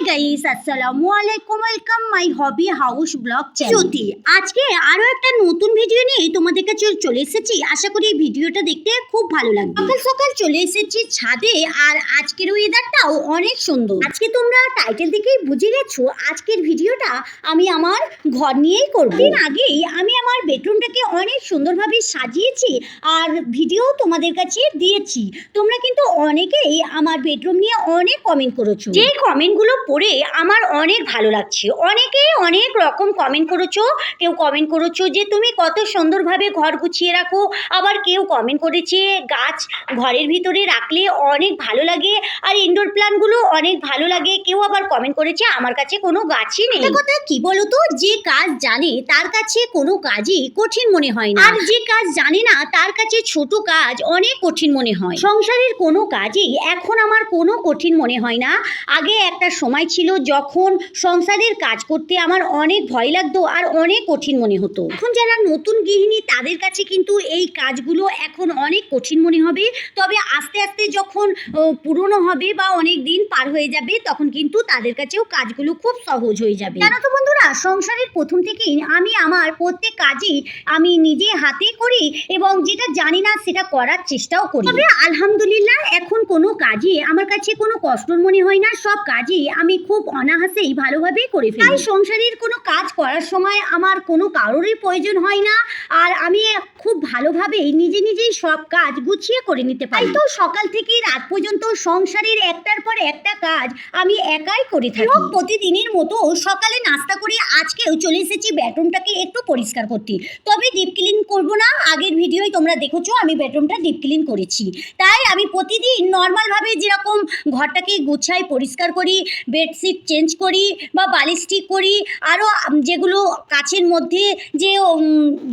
Guys, আসসালামু আলাইকুম, welcome my hobby house blog channel. আজকে আরো একটা নতুন ভিডিও নিয়ে তোমাদের কাছে চলে এসেছি। আশা করি ভিডিওটা দেখতে খুব ভালো লাগবে। সকাল সকাল চলে এসেছি ছাদে, আর আজকের ওয়েদারটাও অনেক সুন্দর। আজকে তোমরা টাইটেল দেখেই বুঝে গেছো আজকের ভিডিওটা আমি আমার ঘর নিয়েই করব। দিন আগেই আমি আমার বেডরুমটাকে অনেক সুন্দরভাবে সাজিয়েছি আর ভিডিও তোমাদের কাছে দিয়েছি। তোমরা কিন্তু অনেকেই আমার বেডরুম নিয়ে অনেক কমেন্ট করেছো, যে কমেন্টগুলো পড়ে আমার অনেক ভালো লাগছে। অনেকেই অনেক রকম কমেন্ট করেছো। কেউ কমেন্ট করেছো যে তুমি কত সুন্দরভাবে ঘর গুছিয়ে রাখো, আবার কেউ কমেন্ট করেছে গাছ ঘরের ভিতরে রাখলে অনেক ভালো লাগে আর ইনডোর প্ল্যান্টগুলো অনেক ভালো লাগে। কেউ আবার কমেন্ট করেছে আমার কাছে কোনো গাছই নেই। কথা কি বলো তো, যে কাজ জানে তার কাছে কোনো কাজই কঠিন মনে হয় না, আর যে কাজ জানে না তার কাছে ছোট কাজ অনেক কঠিন মনে হয়। সংসারের কোনো কাজই এখন আমার কোনো কঠিন মনে হয় না। আগে একটা সময় ছিল যখন সংসারের কাজ করতে আমার অনেক ভয় লাগতো আর অনেক কঠিন মনে হতো। এখন যারা নতুন গৃহিণী তাদের কাছে কিন্তু এই কাজগুলো এখন অনেক কঠিন মনে হবে, তবে আস্তে আস্তে যখন পুরনো হবে বা অনেক দিন পার হয়ে যাবে তখন কিন্তু তাদের কাছেও কাজগুলো খুব সহজ হয়ে যাবে। জানো তো বন্ধুরা, সংসারের প্রথম থেকেই আমি আমার প্রত্যেক কাজই আমি নিজে হাতে করি এবং যেটা জানি না সেটা করার চেষ্টাও করি। তবে আলহামদুলিল্লাহ এখন কোনো কাজই আমার কাছে কোনো কষ্টর মনে হয় না। সব কাজই আমি খুব অনায়াসেই ভালোভাবেই করে ফেলি। তাই সংসারের কোনো কাজ করার সময় আমার কোনো কারোরই প্রয়োজন হয় না, আর আমি খুব ভালোভাবেই নিজেই সব কাজ গুছিয়ে করে নিতে পারি। তো সকাল থেকে রাত পর্যন্ত সংসারের একটার পর একটা কাজ আমি একাই করে থাকি। প্রতিদিনের মতো সকালে নাস্তা করে আজকেও চলে এসেছি বেডরুমটাকে একটু পরিষ্কার করতে। তবে ডিপ ক্লিন করবো না, আগের ভিডিওয় তোমরা দেখেছো আমি বেডরুমটা ডিপ ক্লিন করেছি। তাই আমি প্রতিদিন নর্মালভাবে যেরকম ঘরটাকে গুছাই পরিষ্কার করি, বেডশিট চেঞ্জ করি বা বালিশ ঠিক করি, আরও যেগুলো কাছের মধ্যে যে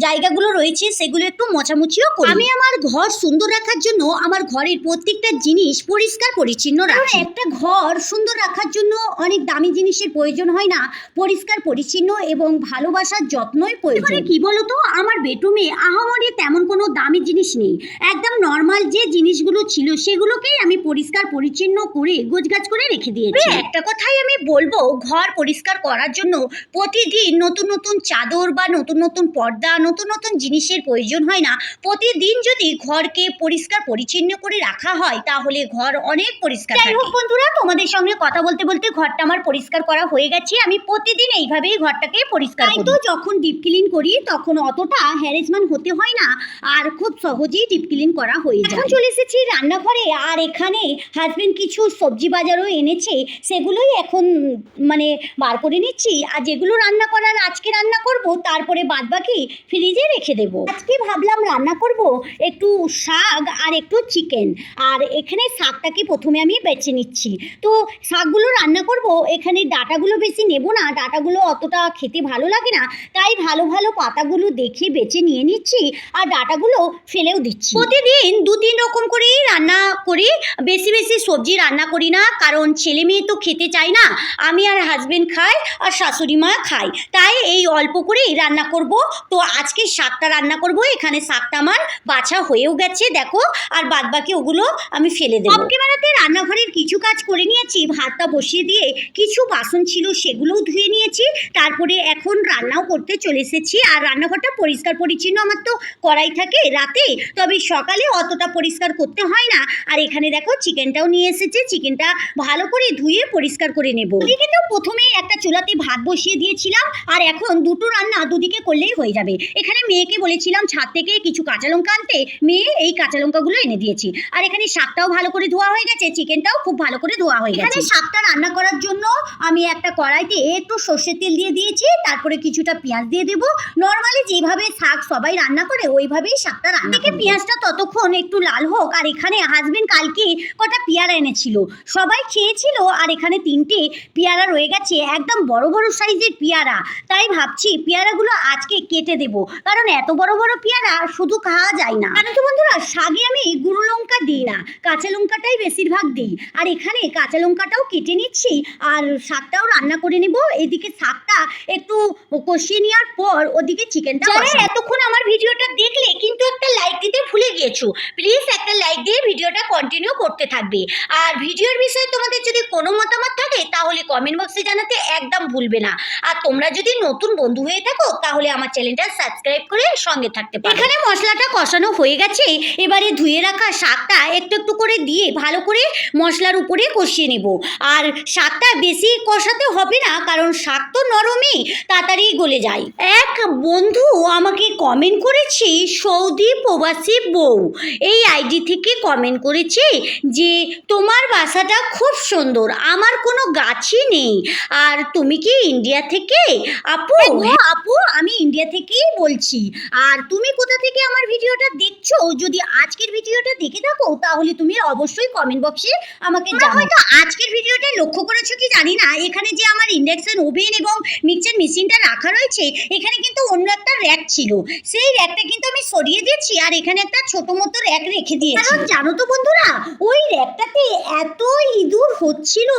জায়গাগুলো রয়েছে সেগুলো একটু মোছামুছিও করি। আমি আমার ঘর সুন্দর রাখার জন্য আমার ঘরের প্রত্যেকটা জিনিস পরিষ্কার পরিচ্ছন্ন রাখি। একটা ঘর সুন্দর রাখার জন্য অনেক দামি জিনিসের প্রয়োজন হয় না, পরিষ্কার পরিচ্ছন্ন এবং ভালোবাসার যত্নই প্রয়োজন। কি বলতো, আমার বেডরুমে আহামরি তেমন কোনো দামি জিনিস নেই। একদম নর্মাল যে জিনিসগুলো ছিল সেগুলোকেই আমি পরিষ্কার পরিচ্ছন্ন করে গোছগাছ করে রেখে দিয়েছি। একটা কথাই আমি বলবো, ঘর পরিষ্কার করার জন্য প্রতিদিন নতুন নতুন চাদর বা নতুন নতুন পর্দা, নতুন নতুন জিনিসের প্রয়োজন হয় না। প্রতিদিন যদি ঘরকে পরিষ্কার পরিচ্ছন্ন করে রাখা হয় তাহলে ঘর অনেক পরিষ্কার থাকে। যাই হোক বন্ধুরা, তোমাদের সঙ্গে কথা বলতে বলতে ঘরটা আমার পরিষ্কার করা হয়ে গেছে। আমি প্রতিদিন এইভাবেই ঘরটাকে পরিষ্কার করি। তো যখন ডিপ ক্লিন করি তখন অতটা হ্যারাসমেন্ট হতে হয় না, আর খুব সহজেই ডিপ ক্লিন করা হয়ে যায়। এখন চলে এসেছি রান্নাঘরে, আর এখানে হাজবেন্ড কিছু সবজি বাজারও এনেছে, সেগুলোই এখন মানে বার করে নিচ্ছি। আর যেগুলো রান্না করার আজকে রান্না করব, তারপরে বাদ বাকি ফ্রিজে রেখে দেবো। আজকে ভাবলাম রান্না করব একটু শাক আর একটু চিকেন, আর এখানে শাকটাকে প্রথমে আমি বেছে নিচ্ছি। তো শাকগুলো রান্না করব, এখানে ডাঁটাগুলো বেশি নেব না, ডাঁটাগুলো অতটা খেতে ভালো লাগে না, তাই ভালো ভালো পাতাগুলো দেখে বেছে নিয়ে নিচ্ছি আর ডাঁটাগুলো ফেলেও দিচ্ছি। প্রতিদিন 2-3 রকম করেই রান্না করি, বেশি বেশি সবজি রান্না করি না, কারণ ছেলে মেয়ে তো খেতে চায় না। আমি আর হাজবেন্ড খাই আর শাশুড়ি মা খায়, তাই এই অল্প করেই রান্না করব। তো আজকে শাকটা রান্না করব। এখানে শাকটা আমার বাছা হয়েও গেছে দেখো, আর বাদ বাকি ওগুলো আমি ফেলে দেবো। ক্যামেরাতে রান্নাঘরের কিছু কাজ করে নিয়েছি, ভাতটা বসিয়ে দিয়ে কিছু বাসন ছিল সেগুলোও ধুয়ে নিয়েছি, তারপরে এখন রান্নাও করতে চলে এসেছি। আর রান্নাঘরটা পরিষ্কার পরিচ্ছন্ন আমার তো করাই থাকে রাতে, তবে সকালে অতটা পরিষ্কার করতে হয় না। আর এখানে দেখো চিকেনটাও নিয়ে এসেছে, চিকেনটা ভালো করে ধুয়ে পরিষ্কার করে নেব। ওদিকে তো প্রথমেই একটা চুলাতে ভাত বসিয়ে দিয়েছিলাম, আর এখন দুটো রান্না দুদিকে করলেই হয়ে যাবে। এখানে মেয়েকে বলেছিলাম ছাদ থেকে কিছু কাঁচা লঙ্কা আনতে, মেয়ে এই কাঁচা লঙ্কাগুলো এনে দিয়েছি। আর এখানে শাকটাও ভালো করে ধোয়া হয়ে গেছে, চিকেনটাও খুব ভালো করে ধোয়া হয়ে গেছে। এখানে শাকটা রান্না করার জন্য আমি একটা কড়াইতে একটু সর্ষের তেল দিয়ে দিয়েছি, তারপরে কিছুটা পেঁয়াজ দিয়ে দেবো। নর্মালি যেভাবে শাক সবাই রান্না করে ওইভাবেই শাকটা রান্না করব। পেঁয়াজটা ততক্ষণ একটু লাল হোক। আর এখানে হাজবেন্ড কালকে কটা পেয়ারা এনেছিল, সবাই খেয়েছিল, আর এখানে 3টে পেয়ারা রয়ে গেছে। একদম বড় বড় সাইজের পেয়ারা, তাই ভাবছি পেয়ারাগুলো আজকে কেটে দেবো, কারণ এত বড় বড় পেয়ারা শুধু খাওয়া যায় না। জানো তো বন্ধুরা, শাকে আমি গুঁড়ো লঙ্কা দিই না, কাঁচা লঙ্কাটাই বেশিরভাগ দিই। আর এখানে কাঁচা লঙ্কাটাও কেটে নিচ্ছি আর শাকটাও রান্না করে নেব। এদিকে শাকটা একটু কষিয়ে নেওয়ার পর ওদিকে চিকেনটা। এতক্ষণ আমার ভিডিওটা দেখলে কিন্তু একটা লাইক দিতে ভুলে গিয়েছো, প্লিজ একটা লাইক দিয়ে ভিডিওটা কন্টিনিউ করতে থাকবে। আর ভিডিওর বিষয়ে তোমাদের যদি কোনো মতামত থাকে তাহলে কমেন্ট বক্সে জানাতে একদম ভুলবে না। আর তোমরা যদি নতুন বন্ধু হয়ে থাকো তাহলে আমার চ্যানেলটা সাবস্ক্রাইব করে সঙ্গে থাকতে পারো। এখানে মশলাটা কষানো হয়ে গেছে, এবারে ধুয়ে রাখা শাকটা একটু একটু করে দিয়ে ভালো করে মশলার উপরে কষিয়ে নেব। আর শাকটা বেশি কষাতে হবে না, কারণ শাক তো নরমই, তাড়াতাড়ি গলে যায়। এক বন্ধু আমাকে কমেন্ট করেছে, সৌদি প্রবাসী বউ, এই আইডি থেকে কমেন্ট করেছে যে তোমার বাসাটা খুব সুন্দর, আমার কোনো গাছই নেই, আর তুমি কি ইন্ডিয়া থেকে? আপু আপু আমি ইন্ডিয়া থেকেই বলছি। আর তুমি কোথা থেকে আমার ভিডিওটা দেখছো? যদি আজকের ভিডিওটা দেখে থাকো তাহলে তুমি অবশ্যই কমেন্ট বক্সে আমাকে জানাও। হয়তো আজকের ভিডিওটা লক্ষ্য করেছো কি জানি না, এখানে যে আমার ইন্ডাকশন ওভেন এবং মিক্সচার মেশিনটা রাখা রয়েছে, এখানে কিন্তু অন্য একটা র্যাক ছিল, সেই র্যাকটা কিন্তু আমি সরিয়ে দিয়েছি আর এখানে একটা ছোট মতো র্যাক রেখে দিয়েছি। কারণ জানো তো বন্ধুরা, ওই র্যাকটাতে এত ইঁদুর হচ্ছিল,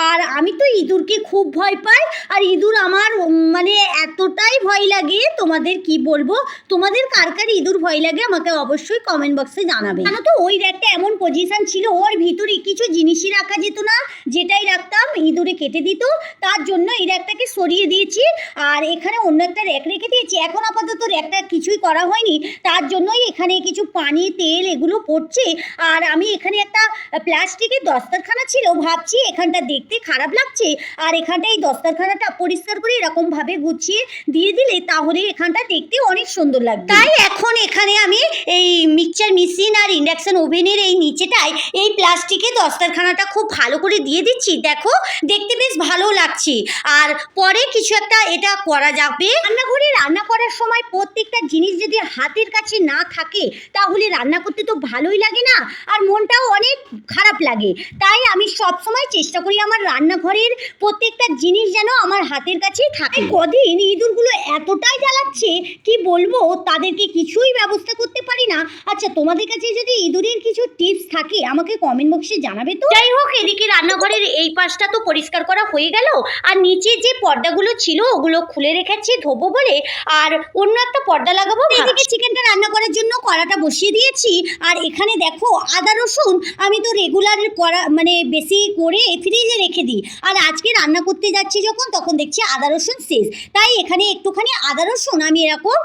আর আমি তো ইঁদুরকে খুব ভয় পাই, আর ইঁদুর আমার মানে এতটাই ভয় লাগে, তোমাদের কি বলবো। তোমাদের কার কার ইঁদুর ভয় লাগে আমাকে অবশ্যই কমেন্ট বক্সে জানাবে। জানো তো ওই র্যাকটা এমন পজিশন ছিল, ওর ভিতরে কিছু জিনিসই রাখা যেত না, যেটাই রাখতাম ইঁদুরে কেটে দিত, তার জন্য এই র্যাকটাকে সরিয়ে দিয়েছি আর এখানে অন্য একটা র্যাক রেখে দিয়েছি। এখন আপাতত র্যাকটা কিছুই করা হয়নি, তার জন্যই এখানে কিছু পানি তেল এগুলো পড়ছে। আর আমি এখানে একটা প্লাস্টিকের দস্তারখানা ছিল, ভাবছি এখানটা দেখতে খারাপ লাগছে, আর এখানটা এই দস্তারখানাটা পরিষ্কার করে এরকম ভাবে গুছিয়ে দিয়ে দিলে তাহলে এখানটা দেখতে অনেক সুন্দর লাগবে। তাই এখন এখানে আমি এই মিক্সচার মেশিন আর ইন্ডাকশন ওভেনের এই নিচেটায় এই প্লাস্টিকের দস্তারখানাটা খুব ভালো করে দিয়ে দিচ্ছি, দেখো দেখতে বেশ ভালো লাগছে। আর পরে কিছু একটা এটা করা যাবে। রান্নাঘরে রান্না করার সময় প্রত্যেকটা জিনিস যদি হাতের কাছে না থাকে তাহলে রান্না করতে তো ভালোই লাগে না, আর মনটাও অনেক খারাপ লাগে। তাই আমি সব সময় চেষ্টা করি আমার রান্নাঘরের প্রত্যেকটা জিনিস যেন আমার হাতের কাছেই থাকে। কদিন ইঁদুরগুলো এতটাই জ্বালাচ্ছে কি বলবো, তাদেরকে কিছুই ব্যবস্থা করতে পারি না। আচ্ছা, তোমাদের কাছে যদি ইঁদুরের কিছু টিপস থাকে আমাকে কমেন্ট বক্সে জানাবে তো। যাই হোক, এদিকে রান্নাঘরের এই পাশটা তো পরিষ্কার করা হয়ে গেল, আর নিচে যে পর্দাগুলো ছিল ওগুলো খুলে রেখেছি ধোবো বলে, আর অন্য একটা পর্দা লাগাবো। এদিকে চিকেনটা রান্না করার জন্য কড়াটা বসিয়ে দিয়েছি, আর এখানে দেখো আদা রসুন আমি তো রেগুলার করা মানে বেশি করে ফ্রিজে রেখে দিই, আর আজকে রান্না করতে যাচ্ছি যখন তখন দেখছি আদা রসুন শেষ, তাই এখানে একটুখানি আদা রসুন আমি এরকম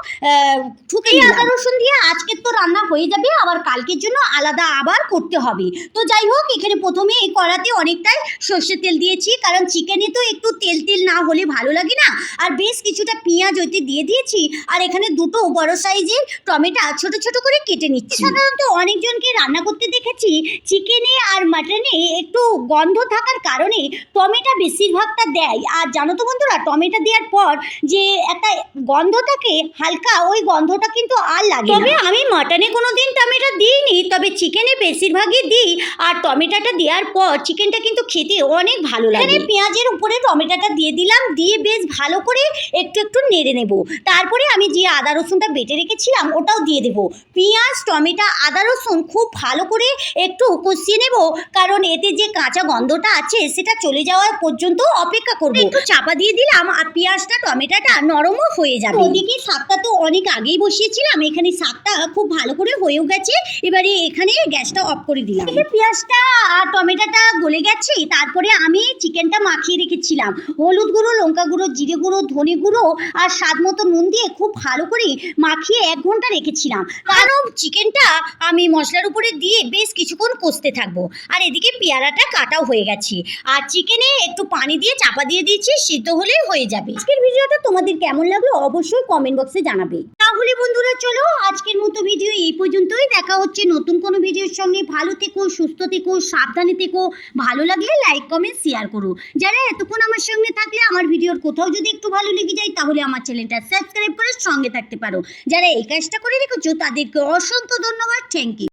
ঠুকে আদা রসুন দিয়ে আজকের তো রান্না হয়ে যাবে, আবার কালকের জন্য আলাদা আবার করতে হবে। তো যাই হোক, এখানে প্রথমে এই কড়াতে অনেকটাই সর্ষের তেল দিয়েছি, কারণ চিকেনে তো একটু তেল তেল না হলে ভালো লাগে না। আর বেশ কিছুটা পেঁয়াজ ওইতে দিয়ে দিয়েছি, আর এখানে দুটো বড় সাইজের টমেটো ছোট ছোট করে কেটে নিচ্ছি। সাধারণত অনেকজনকে রান্না করতে দেখেছি চিকেনে আর মাটনে একটু গন্ধ থাকার কারণে টমেটো বেশিরভাগটা দেয়। আর জানো তো বন্ধুরা, টমেটো দেওয়ার পর যে একটা গন্ধ থাকে হালকা, ওই গন্ধটা কিন্তু আর লাগে না। তবে আমি মাটনে কোনোদিন টমেটো দিইনি, তবে চিকেনে বেশিরভাগই দিই, আর টমেটোটা দেওয়ার পর চিকেনটা কিন্তু খেতে অনেক ভালো লাগে। পেঁয়াজের উপরে টমেটোটা দিয়ে দিলাম, দিয়ে বেশ ভালো করে একটু একটু নেড়ে নেব। তারপরে আমি যে আদা রসুনটা বেটে রেখেছিলাম ওটাও দিয়ে দেবো। পেঁয়াজ টমেটো আদা রসুন খুব ভালো করে একটু কষিয়ে নেব, কারণ এতে যে কাঁচা গন্ধটা আছে সেটা চলে যাওয়ার পর্যন্ত অপেক্ষা করব। একটু চাপা দিয়ে দিলাম, আর পেঁয়াজটা টমেটোটা নরমও হয়ে যাবে। ওদিকে শাকটা তো অনেক আগেই বসিয়েছিলাম, এখানে শাকটা খুব ভালো করে হয়েও গেছে। এবারে এখানে গ্যাসটা অফ করে দিলাম। পেঁয়াজটা আর টমেটোটা গলে গেছে, তারপরে আমি চিকেনটা মাখিয়ে রেখেছিলাম হলুদ গুঁড়ো, লঙ্কা গুঁড়ো, জিরে গুঁড়ো, ধনে গুঁড়ো আর স্বাদ মতো নুন দিয়ে খুব ভালো করে মাখিয়ে 1 ঘন্টা রেখেছিলাম। কারণ চিকেনটা আমি মশলার উপরে দিয়ে বেশ কিছুক্ষণ কষতে থাকবো। আর এদিকে পেয়ারাটা কাটাও হয়ে গেছে, আর চিকেনে একটু পানি দিয়ে চাপা দিয়ে দিয়েছি, সিদ্ধ হলেই হয়ে যাবে। আজকের ভিডিওটা তোমাদের কেমন লাগলো অবশ্যই কমেন্ট বক্সে জানাবে। তাহলে বন্ধুরা চলো আজকের মতো ভিডিও এই পর্যন্তই, দেখা হচ্ছে নতুন কোনো ভিডিওর সঙ্গে। ভালো থেকো, সুস্থ থেকো, সাবধানে থেকো। ভালো লাগলে লাইক কমেন্ট শেয়ার করো। যারা এতক্ষণ আমার সঙ্গে থাকলে আমার ভিডিওর কোথাও যদি একটু ভালো লেগে যায় তাহলে আমার চ্যানেলটা সাবস্ক্রাইব করে সঙ্গে থাকতে পারো। যারা এই কাজটা করে রেখেছো তাদেরকে অসংখ্য ধন্যবাদ, থ্যাংক ইউ।